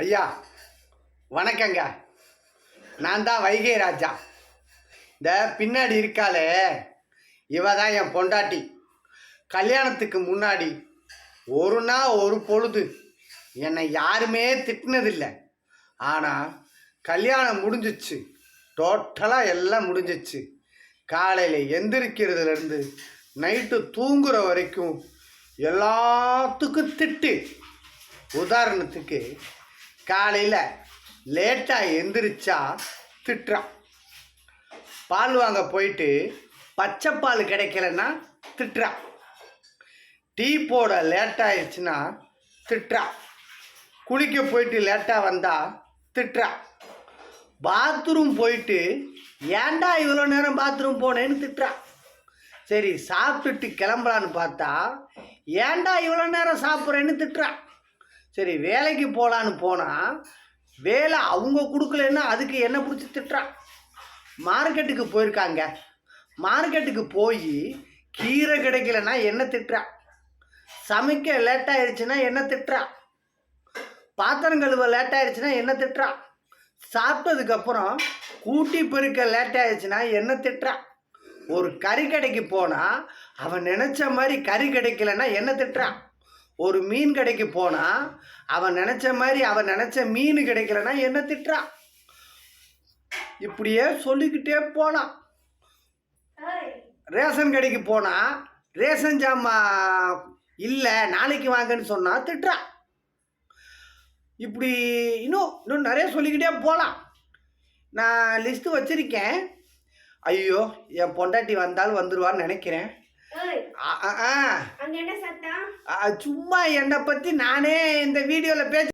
ஐயா வணக்கங்க. நான் தான் வைகை ராஜா. இந்த பின்னாடி இருக்காளே இவ தான் என் பொண்டாட்டி. கல்யாணத்துக்கு முன்னாடி ஒரு நாள் ஒரு பொழுது என்னை யாருமே திட்டினதில்லை. ஆனால் கல்யாணம் முடிஞ்சிச்சு, டோட்டலாக எல்லாம் முடிஞ்சிச்சு. காலையில் எந்திரிக்கிறதுலேருந்து நைட்டு தூங்குற வரைக்கும் எல்லாத்துக்கும் திட்டு. உதாரணத்துக்கு காலையில் லேட்டாக எந்திரிச்சா திட்டுறான். பால் வாங்க போயிட்டு பச்சை பால் கிடைக்கலன்னா திட்டுறான். டீ போட லேட்டாகிடுச்சுன்னா திட்டுறான். குளிக்க போயிட்டு லேட்டாக வந்தால் திட்டுறான். பாத்ரூம் போயிட்டு ஏன்டா இவ்வளோ நேரம் பாத்ரூம் போனேன்னு திட்டுறான். சரி சாப்பிட்டுட்டு கிளம்பலான்னு பார்த்தா ஏன்டா இவ்வளோ நேரம் சாப்பிட்றேன்னு திட்டுறான். சரி வேலைக்கு போகலான்னு போனால் வேலை அவங்க கொடுக்கலன்னா அதுக்கு என்ன பிடிச்சி திட்டுறான். மார்க்கெட்டுக்கு போயிருக்காங்க, மார்க்கெட்டுக்கு போய் கீரை கிடைக்கலன்னா என்ன திட்டுறான். சமைக்க லேட்டாகிடுச்சுன்னா என்ன திட்டுறான். பாத்திரம் கழுவ லேட்டாகிடுச்சுன்னா என்ன திட்டுறான். சாப்பிட்டதுக்கப்புறம் கூட்டி பெருக்க லேட்டாகிடுச்சுன்னா என்ன திட்டுறான். ஒரு கறி கடைக்கு போனால் அவன் நினச்ச மாதிரி கறி கிடைக்கலன்னா என்ன திட்டுறான். ஒரு மீன் கடைக்கு போனால் அவன் நினச்ச மாதிரி அவன் நினச்ச மீன் கிடைக்கலன்னா என்ன திட்டுறான். இப்படியே சொல்லிக்கிட்டே போனான். ரேஷன் கடைக்கு போனால் ரேஷன் ஜாமான் இல்லை நாளைக்கு வாங்கன்னு சொன்னால் திட்டுறான். இப்படி இன்னும் நிறைய சொல்லிக்கிட்டே போகலாம். நான் லிஸ்ட்டு வச்சுருக்கேன். ஐயோ என் பொண்டாட்டி வந்தாலும் வந்துடுவான்னு நினைக்கிறேன். சும்மா என்னை பற்றி நானே இந்த வீடியோவில் பேச